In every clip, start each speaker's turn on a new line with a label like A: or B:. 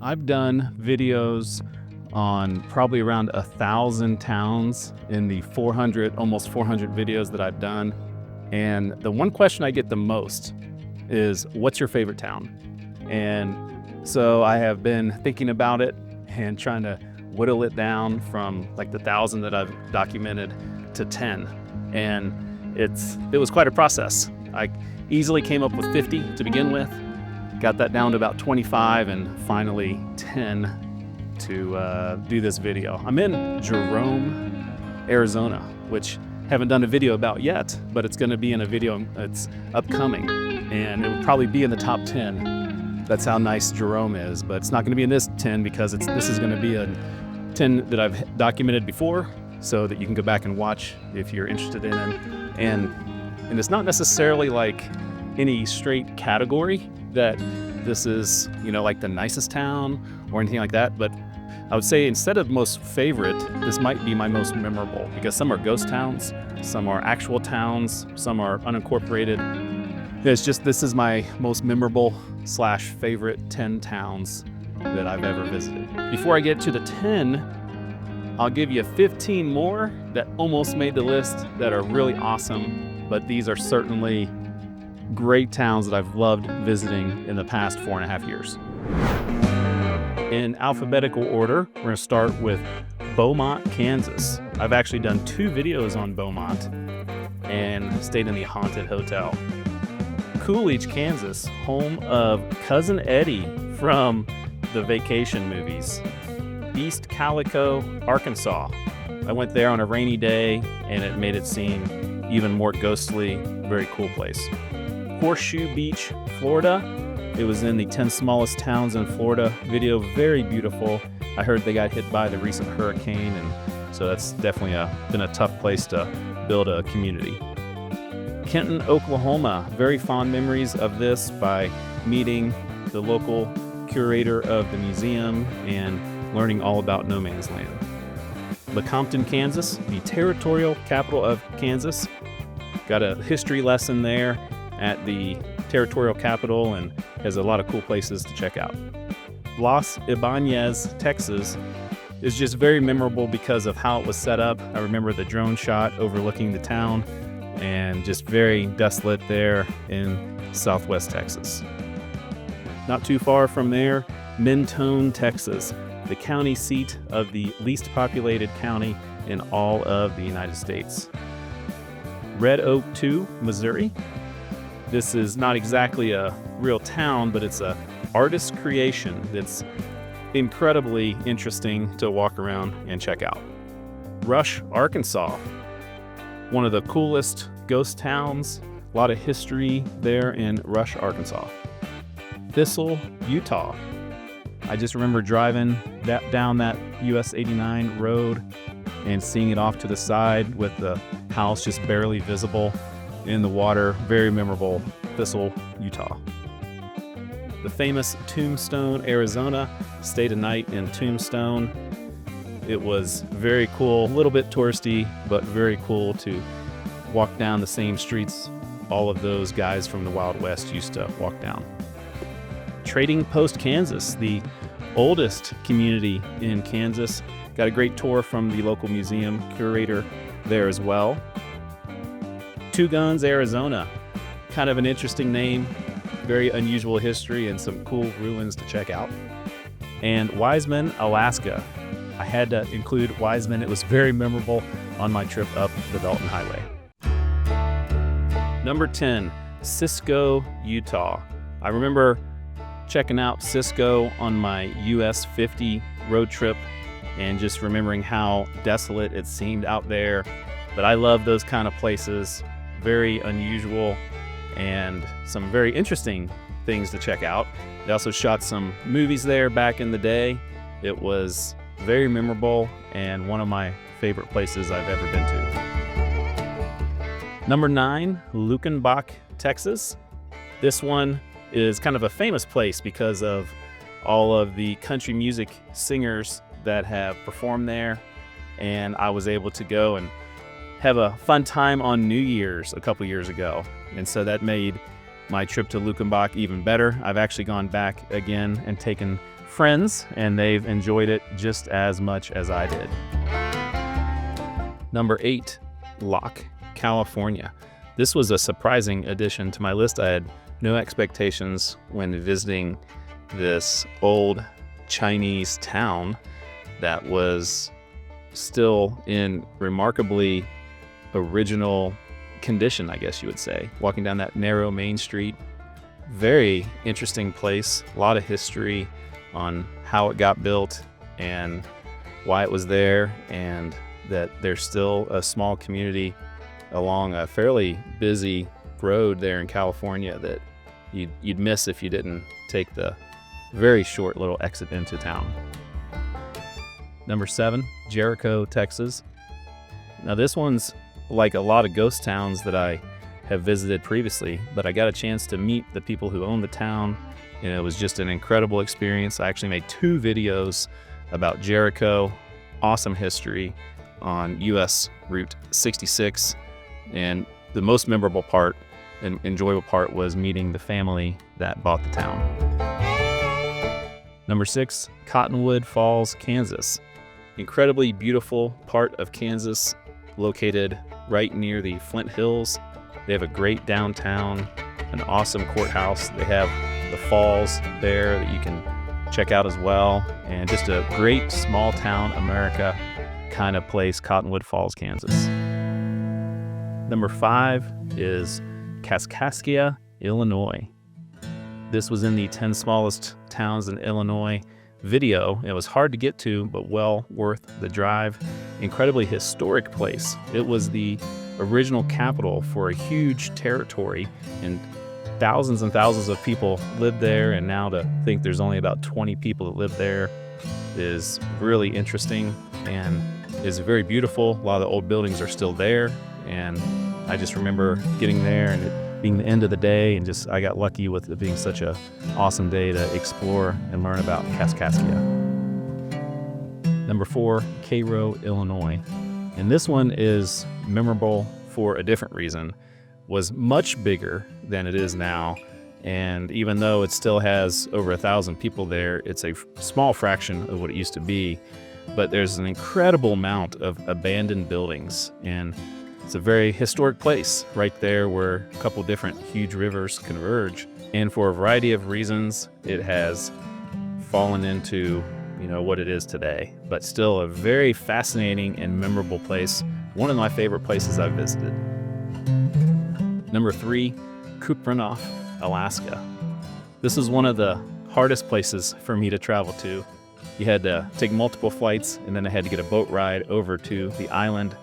A: I've done videos on probably around 1,000 towns in the 400, almost 400 videos that I've done. And the one question I get the most is, what's your favorite town? And so I have been thinking about it and trying to whittle it down from like the 1,000 that I've documented to 10. And it was quite a process. I easily came up with 50 to begin with, got that down to about 25, and finally 10 to do this video. I'm in Jerome, Arizona, which haven't done a video about yet, but it's going to be in a video that's upcoming, and it will probably be in the top 10. That's how nice Jerome is, but it's not going to be in this 10 because this is going to be a 10 that I've documented before, so that you can go back and watch if you're interested in it. And it's not necessarily like any straight category that this is, like the nicest town or anything like that, but I would say instead of most favorite, this might be my most memorable, because some are ghost towns, some are actual towns, some are unincorporated. It's just, this is my most memorable / favorite 10 towns that I've ever visited. Before I get to the 10, I'll give you 15 more that almost made the list that are really awesome, but these are certainly great towns that I've loved visiting in the past 4.5 years. In alphabetical order, we're going to start with Beaumont, Kansas. I've actually done 2 videos on Beaumont and stayed in the Haunted Hotel. Coolidge, Kansas, home of Cousin Eddie from the Vacation movies. East Calico, Arkansas. I went there on a rainy day and it made it seem even more ghostly. Very cool place. Horseshoe Beach, Florida. It was in the 10 smallest towns in Florida video. Very beautiful. I heard they got hit by the recent hurricane, and so that's definitely been a tough place to build a community. Kenton, Oklahoma. Very fond memories of this by meeting the local curator of the museum and learning all about No Man's Land. Lecompton, Kansas, the territorial capital of Kansas. Got a history lesson there at the territorial capital and has a lot of cool places to check out. Los Ibanez, Texas is just very memorable because of how it was set up. I remember the drone shot overlooking the town and just very desolate there in southwest Texas. Not too far from there, Mentone, Texas, the county seat of the least populated county in all of the United States. Red Oak 2, Missouri. This is not exactly a real town, but it's an artist's creation that's incredibly interesting to walk around and check out. Rush, Arkansas, one of the coolest ghost towns. A lot of history there in Rush, Arkansas. Thistle, Utah. I just remember driving down that US 89 road and seeing it off to the side with the house just barely visible in the water. Very memorable. Thistle, Utah. The famous Tombstone, Arizona. Stayed a night in Tombstone. It was very cool, a little bit touristy, but very cool to walk down the same streets all of those guys from the Wild West used to walk down. Trading Post, Kansas, the oldest community in Kansas. Got a great tour from the local museum curator there as well. Two Guns, Arizona. Kind of an interesting name, very unusual history and some cool ruins to check out. And Wiseman, Alaska. I had to include Wiseman. It was very memorable on my trip up the Dalton Highway. Number 10, Cisco, Utah. I remember checking out Cisco on my US 50 road trip and just remembering how desolate it seemed out there. But I love those kind of places. Very unusual and some very interesting things to check out. They also shot some movies there back in the day. It was very memorable and one of my favorite places I've ever been to. Number 9, Luckenbach, Texas. This one is kind of a famous place because of all of the country music singers that have performed there. And I was able to go and have a fun time on New Year's a couple years ago. And so that made my trip to Luckenbach even better. I've actually gone back again and taken friends, and they've enjoyed it just as much as I did. Number 8, Locke, California. This was a surprising addition to my list. I had no expectations when visiting this old Chinese town that was still in remarkably original condition, I guess you would say. Walking down that narrow main street, very interesting place, a lot of history on how it got built and why it was there, and that there's still a small community along a fairly busy road there in California that you'd miss if you didn't take the very short little exit into town. Number 7, Jericho, Texas. Now this one's like a lot of ghost towns that I have visited previously, but I got a chance to meet the people who own the town, and it was just an incredible experience. I actually made 2 videos about Jericho, awesome history on US Route 66, and the most memorable part and enjoyable part was meeting the family that bought the town. Number 6, Cottonwood Falls, Kansas. Incredibly beautiful part of Kansas, located right near the Flint Hills. They have a great downtown, an awesome courthouse. They have the falls there that you can check out as well, and just a great small town America kind of place, Cottonwood Falls, Kansas. Number 5 is Kaskaskia, Illinois. This was in the 10 smallest towns in Illinois video. It was hard to get to, but well worth the drive. Incredibly historic place. It was the original capital for a huge territory, and thousands of people lived there, and now to think there's only about 20 people that live there is really interesting and is very beautiful. A lot of the old buildings are still there, and I just remember getting there and it being the end of the day, and just I got lucky with it being such a awesome day to explore and learn about Kaskaskia. Number 4, Cairo, Illinois. And this one is memorable for a different reason. Was much bigger than it is now, and even though it still has over 1,000 people there, it's a small fraction of what it used to be. But there's an incredible amount of abandoned buildings, and it's a very historic place right there where a couple different huge rivers converge. And for a variety of reasons, it has fallen into, what it is today. But still a very fascinating and memorable place. One of my favorite places I've visited. Number 3, Kupreanof, Alaska. This is one of the hardest places for me to travel to. You had to take multiple flights, and then I had to get a boat ride over to the island,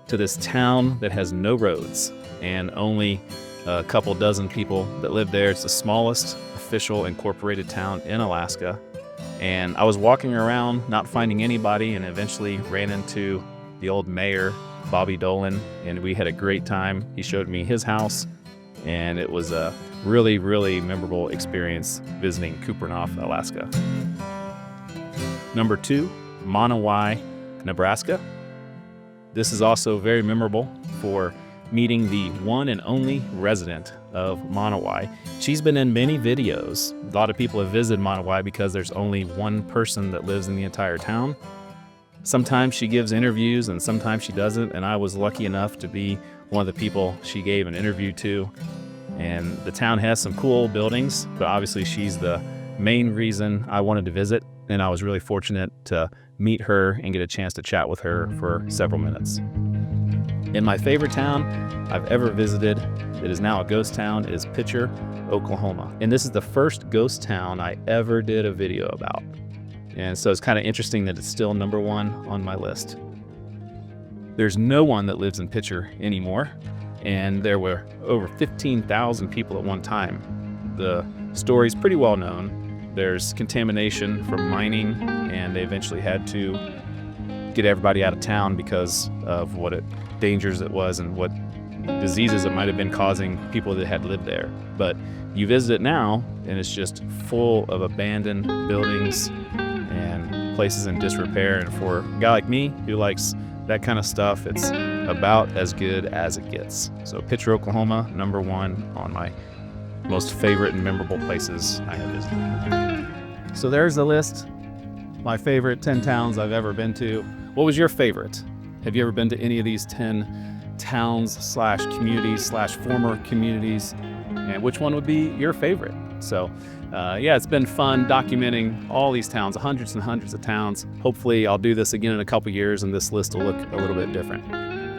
A: to this town that has no roads and only a couple dozen people that live there. It's the smallest official incorporated town in Alaska. And I was walking around not finding anybody, and eventually ran into the old mayor, Bobby Dolan, and we had a great time. He showed me his house, and it was a really, really memorable experience visiting Kupreanof, Alaska. Number 2, Wiseguy, Nebraska. This is also very memorable for meeting the one and only resident of Wiseguy. She's been in many videos. A lot of people have visited Wiseguy because there's only one person that lives in the entire town. Sometimes she gives interviews and sometimes she doesn't, and I was lucky enough to be one of the people she gave an interview to. And the town has some cool buildings, but obviously she's the main reason I wanted to visit, and I was really fortunate to meet her and get a chance to chat with her for several minutes. And my favorite town I've ever visited, that is now a ghost town, is Pitcher, Oklahoma. And this is the first ghost town I ever did a video about. And so it's kind of interesting that it's still number 1 on my list. There's no one that lives in Pitcher anymore, and there were over 15,000 people at one time. The story's pretty well known. There's contamination from mining, and they eventually had to get everybody out of town because of dangers it was and what diseases it might have been causing people that had lived there. But you visit it now, and it's just full of abandoned buildings and places in disrepair. And for a guy like me who likes that kind of stuff, it's about as good as it gets. So Pitcher, Oklahoma, number 1 on my most favorite and memorable places I have visited. So there's the list. My favorite 10 towns I've ever been to. What was your favorite? Have you ever been to any of these 10 towns slash communities slash former communities? And which one would be your favorite? So yeah, it's been fun documenting all these towns, hundreds and hundreds of towns. Hopefully I'll do this again in a couple years and this list will look a little bit different.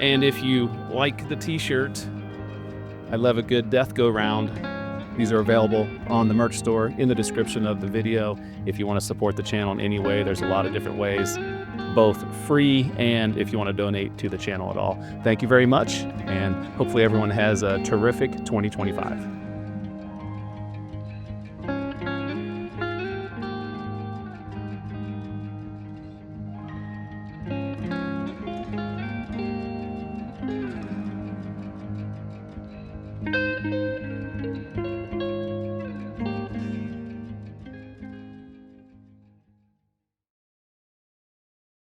A: And if you like the t-shirt, I love a good death go round. These are available on the merch store in the description of the video. If you want to support the channel in any way, there's a lot of different ways, both free and if you want to donate to the channel at all. Thank you very much, and hopefully everyone has a terrific 2025.